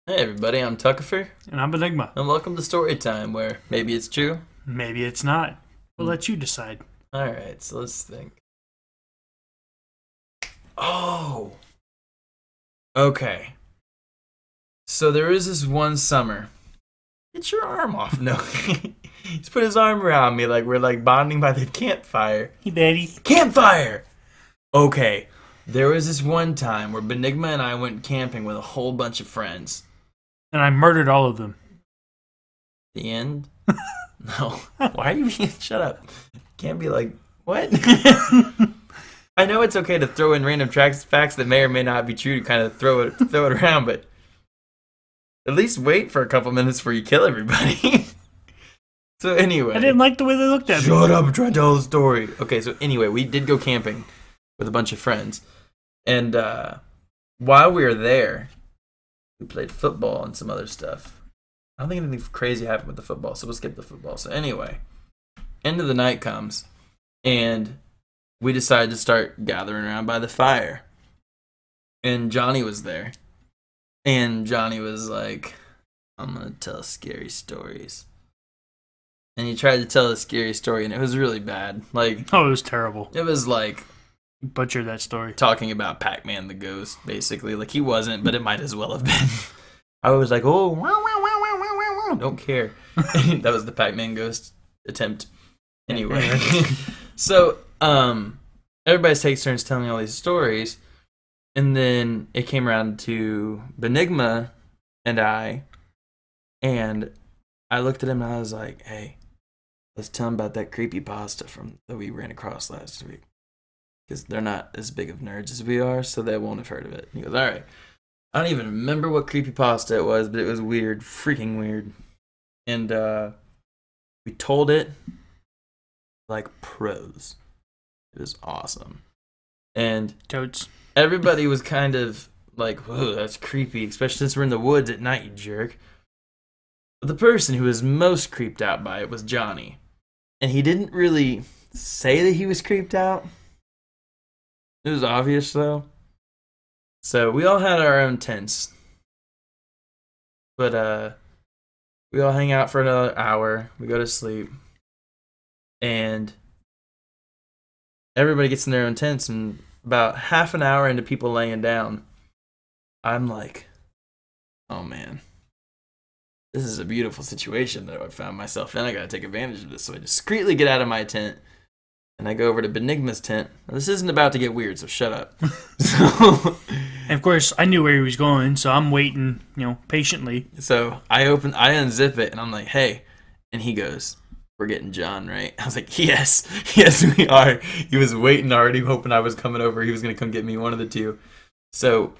Hey everybody, I'm Tuckifer, And I'm Benigma. and welcome to Story Time, where maybe it's true. Maybe it's not. We'll let you decide. Alright, so let's think. Oh! Okay. So there was this one summer. Get your arm off. No. He's put his arm around me like we're like bonding by the campfire. Hey, Daddy. Campfire! Okay. There was this one time where Benigma and I went camping with a whole bunch of friends. And I murdered all of them. The end? No. Why are you being... Shut up. Can't be like, what? I know it's okay to throw in random facts that may or may not be true to kind of throw it around, but at least wait for a couple minutes before you kill everybody. So anyway. I didn't like the way they looked at me. Shut up, I'm trying to tell the story. Okay, so anyway, we did go camping with a bunch of friends. And while we were there, we played football and some other stuff. I don't think anything crazy happened with the football, so we'll skip the football. So anyway, end of the night comes, and we decided to start gathering around by the fire. And Johnny was there. And Johnny was like, I'm going to tell scary stories. And he tried to tell a scary story, and it was really bad. Like, Oh, it was terrible. it was like Butchered that story. talking about Pac-Man the ghost, basically. Like, he wasn't, but it might as well have been. I was like, oh, wow, wow, wow, wow, wow, wow, wow. Don't care. That was the Pac-Man ghost attempt. Anyway. So, everybody takes turns telling all these stories, and then it came around to Benigma and I looked at him and I was like, hey, let's tell him about that creepypasta that we ran across last week. Because they're not as big of nerds as we are, so they won't have heard of it. He goes, all right. I don't even remember what creepypasta it was, but it was weird, freaking weird. And we told it like pros. It was awesome. And Totes. everybody was kind of like, whoa, that's creepy, especially since we're in the woods at night, you jerk. But the person who was most creeped out by it was Johnny. And he didn't really say that he was creeped out. It was obvious, though. So we all had our own tents. But we all hang out for another hour. We go to sleep. And everybody gets in their own tents, and about half an hour into people laying down, I'm like, oh man, this is a beautiful situation that I found myself in. I gotta take advantage of this. So I discreetly get out of my tent, and I go over to Benigma's tent. Now, this isn't about to get weird, so shut up. And of course, I knew where he was going, so I'm waiting, patiently. So I unzip it, and I'm like, hey. And he goes, we're getting John, right? I was like, yes, we are. He was waiting already, hoping I was coming over. He was going to come get me, one of the two. So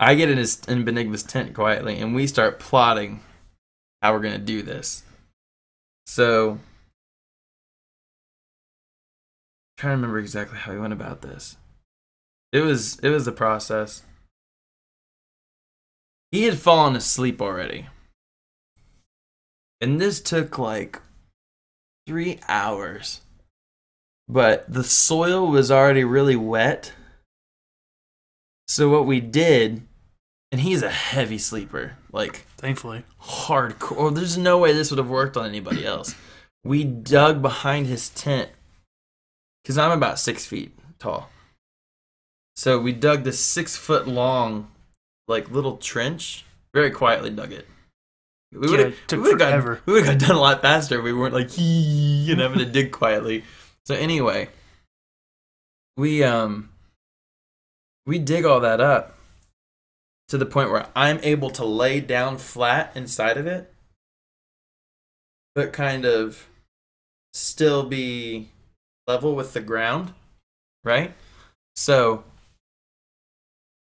I get in Benigma's tent quietly, and we start plotting how we're going to do this. So I'm trying to remember exactly how we went about this. It was a process. He had fallen asleep already. And this took like 3 hours. But the soil was already really wet. So what we did, and he's a heavy sleeper, like Thankfully. hardcore. There's no way this would have worked on anybody else. We dug behind his tent, because I'm about 6 feet tall. So we dug this 6-foot long, like little trench. Very quietly dug it. We would have forever. got done a lot faster if we weren't like and having to dig quietly. So anyway, we dig all that up to the point where I'm able to lay down flat inside of it, but kind of still be level with the ground, right? So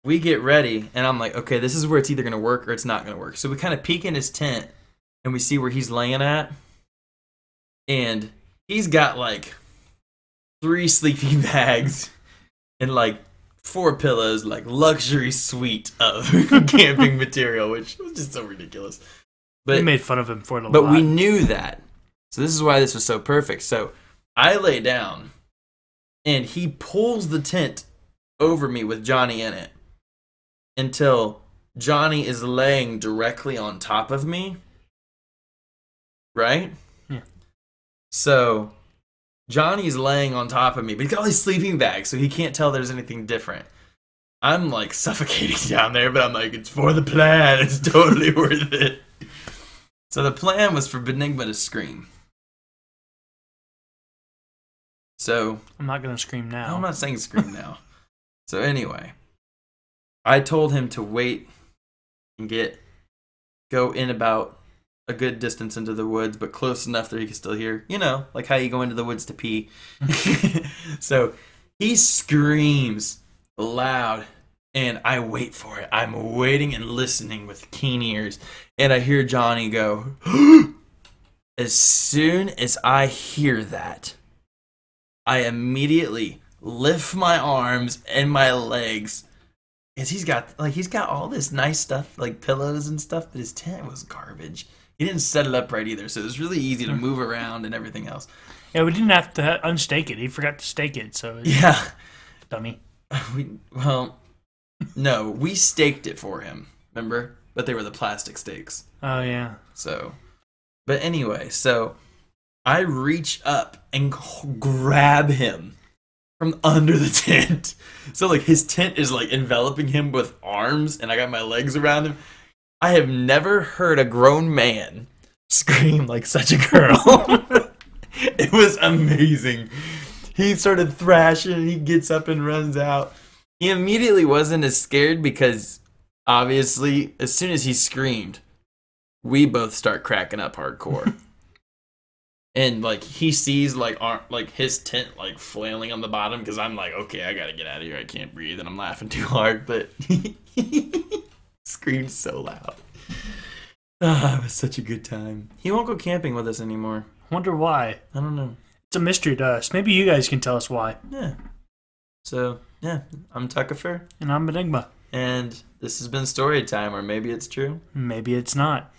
we get ready, and I'm like, okay, this is where it's either going to work or it's not going to work. So we kind of peek in his tent, and we see where he's laying at. And he's got like 3 sleeping bags and like 4 pillows, like luxury suite of camping material, which was just so ridiculous. But We made fun of him for it a lot. But we knew that. So this is why this was so perfect. So I lay down, and he pulls the tent over me with Johnny in it until Johnny is laying directly on top of me. Right? Yeah. So Johnny's laying on top of me, but he's got all these sleeping bags, so he can't tell there's anything different. I'm like suffocating down there, but I'm like, it's for the plan. It's totally worth it. So the plan was for Benigma to scream. So I'm not going to scream now. I'm not saying scream now. So anyway, I told him to wait and go in about a good distance into the woods, but close enough that he can still hear. You know, like how you go into the woods to pee. So he screams loud, and I wait for it. I'm waiting and listening with keen ears, and I hear Johnny go, as soon as I hear that, I immediately lift my arms and my legs, because he's got all this nice stuff, like pillows and stuff, but his tent was garbage. He didn't set it up right either, so it was really easy to move around and everything else. Yeah, we didn't have to unstake it. He forgot to stake it, so yeah, dummy. No, we staked it for him, remember? But they were the plastic stakes. Oh, yeah. So, but anyway, so I reach up and grab him from under the tent. So, like, his tent is, like, enveloping him with arms, and I got my legs around him. I have never heard a grown man scream like such a girl. It was amazing. He started thrashing, and he gets up and runs out. He immediately wasn't as scared because, obviously, as soon as he screamed, we both start cracking up hardcore. And, like, he sees, like his tent, like, flailing on the bottom, because I'm like, okay, I gotta get out of here. I can't breathe, and I'm laughing too hard, but he screamed so loud. It was such a good time. He won't go camping with us anymore. Wonder why. I don't know. It's a mystery to us. Maybe you guys can tell us why. Yeah. So, yeah, I'm Tuckifer. And I'm Benigma. And this has been story time, or maybe it's true. Maybe it's not.